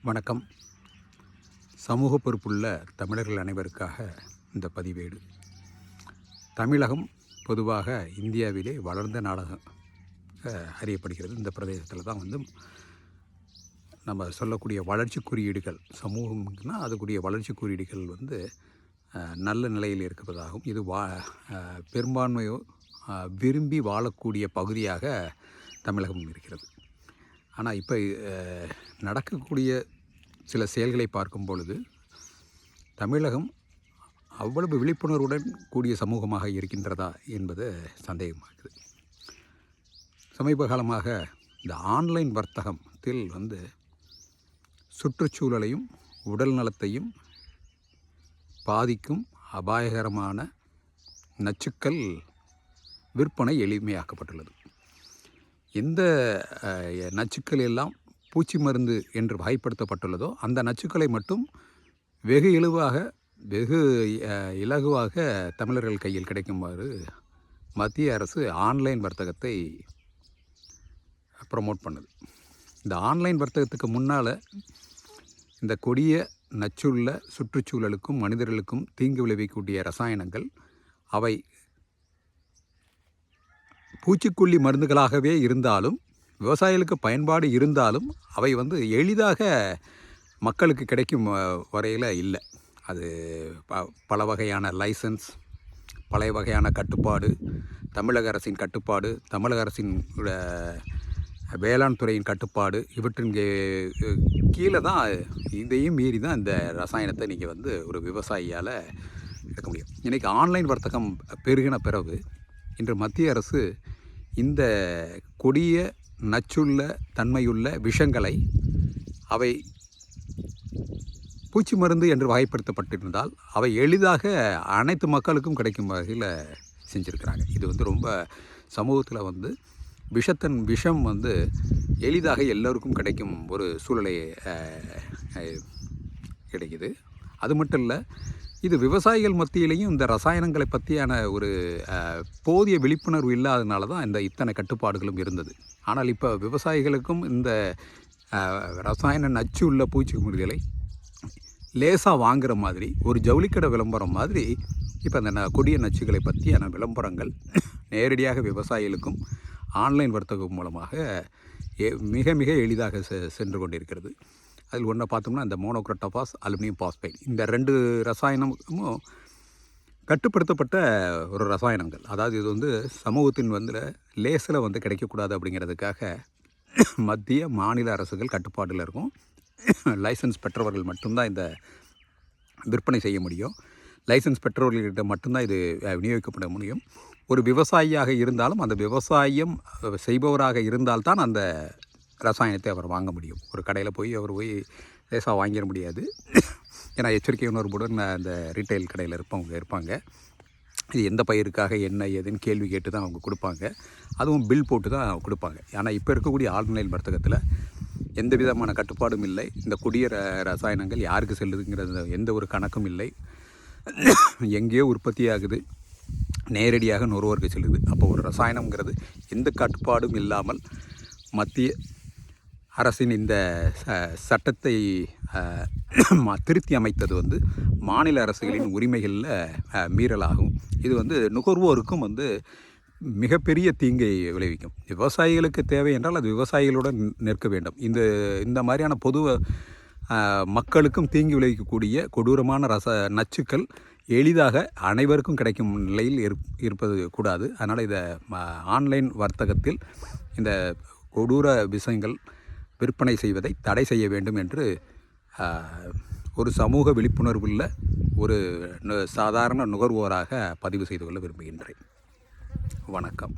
வணக்கம். சமூக பொறுப்புள்ள தமிழர்கள் அனைவருக்காக இந்த பதிவேடு. தமிழகம் பொதுவாக இந்தியாவிலே வளர்ந்த நாடாக அறியப்படுகிறது. இந்த பிரதேசத்தில் தான் நம்ம சொல்லக்கூடிய வளர்ச்சி குறியீடுகள், சமூகம்னா அதுக்குரிய வளர்ச்சி குறியீடுகள் நல்ல நிலையில் இருப்பதாகவும், இது பெரும்பான்மையோ விரும்பி வாழக்கூடிய பகுதியாக தமிழகம் இருக்கிறது. ஆனால் இப்போ நடக்கக்கூடிய சில செயல்களை பார்க்கும் பொழுது தமிழகம் அவ்வளவு விழிப்புணர்வுடன் கூடிய சமூகமாக இருக்கின்றதா என்பது சந்தேகமாகுது. சமீப காலமாக இந்த ஆன்லைன் வர்த்தகத்தில் சுற்றுச்சூழலையும் உடல் நலத்தையும் பாதிக்கும் அபாயகரமான நச்சுக்கள் விற்பனை எளிமையாக்கப்பட்டுள்ளது. எந்த நச்சுக்கள் எல்லாம் பூச்சி மருந்து என்று வகைப்படுத்தப்பட்டுள்ளதோ அந்த நச்சுக்களை மட்டும் வெகு இலகுவாக தமிழர்கள் கையில் கிடைக்குமாறு மத்திய அரசு ஆன்லைன் வர்த்தகத்தை ப்ரமோட் பண்ணுது. இந்த ஆன்லைன் வர்த்தகத்துக்கு முன்னால் இந்த கொடிய நச்சுள்ள சுற்றுச்சூழலுக்கும் மனிதர்களுக்கும் தீங்கு விளைவிக்கக்கூடிய ரசாயனங்கள் அவை பூச்சிக்கொல்லி மருந்துகளாகவே இருந்தாலும், விவசாயிகளுக்கு பயன்பாடு இருந்தாலும், அவை எளிதாக மக்களுக்கு கிடைக்கும் வரையில் இல்லை. அது பல வகையான லைசன்ஸ், பல வகையான கட்டுப்பாடு, தமிழக அரசின் கட்டுப்பாடு, தமிழக அரசின் வேளாண் துறையின் கட்டுப்பாடு, இவற்றின் கீழே தான் இதையும் மீறி தான் இந்த ரசாயனத்தை நீங்கள் ஒரு விவசாயியால் எடுக்க முடியும். இன்றைக்கி ஆன்லைன் வர்த்தகம் பெருகின பிறகு இன்று மத்திய அரசு இந்த கொடிய நச்சுள்ள தன்மையுள்ள விஷங்களை அவை பூச்சி மருந்து என்று வகைப்படுத்தப்பட்டிருந்தால் அவை எளிதாக அனைத்து மக்களுக்கும் கிடைக்கும் வகையில் செஞ்சுருக்கிறாங்க. இது ரொம்ப சமூகத்தில் விஷம் எளிதாக எல்லோருக்கும் கிடைக்கும் ஒரு சூழலை கிடைக்குது. அது மட்டும் இல்லை, இது விவசாயிகள் மத்தியிலையும் இந்த ரசாயனங்களை பற்றியான ஒரு போதிய விழிப்புணர்வு இல்லாதனால தான் இத்தனை கட்டுப்பாடுகளும் இருந்தது. ஆனால் இப்போ விவசாயிகளுக்கும் இந்த ரசாயன நச்சு உள்ள பூச்சிக்கொல்லிகளை லேசாக வாங்குகிற மாதிரி ஒரு ஜவுளிக்கடை விளம்பரம் மாதிரி இப்போ அந்த கொடிய நச்சுகளை பற்றியான விளம்பரங்கள் நேரடியாக விவசாயிகளுக்கும் ஆன்லைன் வர்த்தகம் மூலமாக மிக மிக எளிதாக சென்று கொண்டிருக்கிறது. அதில் ஒன்றை பார்த்தோம்னா இந்த மோனோக்ரோட்டோபாஸ், அலுமினியம் பாஸ்பைட், இந்த 2 ரசாயனமும் கட்டுப்படுத்தப்பட்ட ஒரு ரசாயனங்கள். அதாவது இது சமூகத்தின் லேசில் கிடைக்கக்கூடாது அப்படிங்கிறதுக்காக மத்திய மாநில அரசுகள் கட்டுப்பாட்டில் இருக்கும். லைசன்ஸ் பெற்றவர்கள் மட்டும்தான் இந்த விற்பனை செய்ய முடியும். லைசன்ஸ் பெற்றவர்கள்கிட்ட மட்டும்தான் இது விநியோகிக்கப்பட முடியும். ஒரு விவசாயியாக இருந்தாலும் அந்த விவசாயம் செய்பவராக இருந்தால்தான் அந்த ரசாயனத்தை அவர் வாங்க முடியும். ஒரு கடையில் அவர் போய் லேசாக வாங்கிட முடியாது. ஏன்னா எச்சரிக்கை உணர்வுடன் அந்த ரீட்டைல் கடையில் இருப்பாங்க. இது எந்த பயிருக்காக என்ன ஏதுன்னு கேள்வி கேட்டு தான் அவங்க கொடுப்பாங்க. அதுவும் பில் போட்டு தான் கொடுப்பாங்க. ஆனால் இப்போ இருக்கக்கூடிய ஆன்லைன் வர்த்தகத்தில் எந்த விதமான கட்டுப்பாடும் இல்லை. இந்த கொடிய ரசாயனங்கள் யாருக்கு செல்லுதுங்கிறது எந்த ஒரு கணக்கும் இல்லை. எங்கேயோ உற்பத்தி ஆகுது, நேரடியாக நுகர்வோருக்கு செல்லுது. அப்போ ஒரு ரசாயனங்கிறது எந்த கட்டுப்பாடும் இல்லாமல் மத்திய அரசின் இந்த சட்டத்தை திருத்தி அமைத்தது மாநில அரசுகளின் உரிமைகளில் மீறலாகும். இது நுகர்வோருக்கும் மிகப்பெரிய தீங்கை விளைவிக்கும். விவசாயிகளுக்கு தேவை என்றால் அது விவசாயிகளுடன் நிற்க வேண்டும். இந்த மாதிரியான பொது மக்களுக்கும் தீங்கு விளைவிக்கக்கூடிய கொடூரமான நச்சுக்கள் எளிதாக அனைவருக்கும் கிடைக்கும் நிலையில் இருப்பது கூடாது. அதனால் இதை ஆன்லைன் வர்த்தகத்தில் இந்த கொடூர விஷயங்கள் விற்பனை செய்வதை தடை செய்ய வேண்டும் என்று ஒரு சமூக விழிப்புணர்வுள்ள ஒரு சாதாரண நுகர்வோராக பதிவு செய்து கொள்ள விரும்புகின்றேன். வணக்கம்.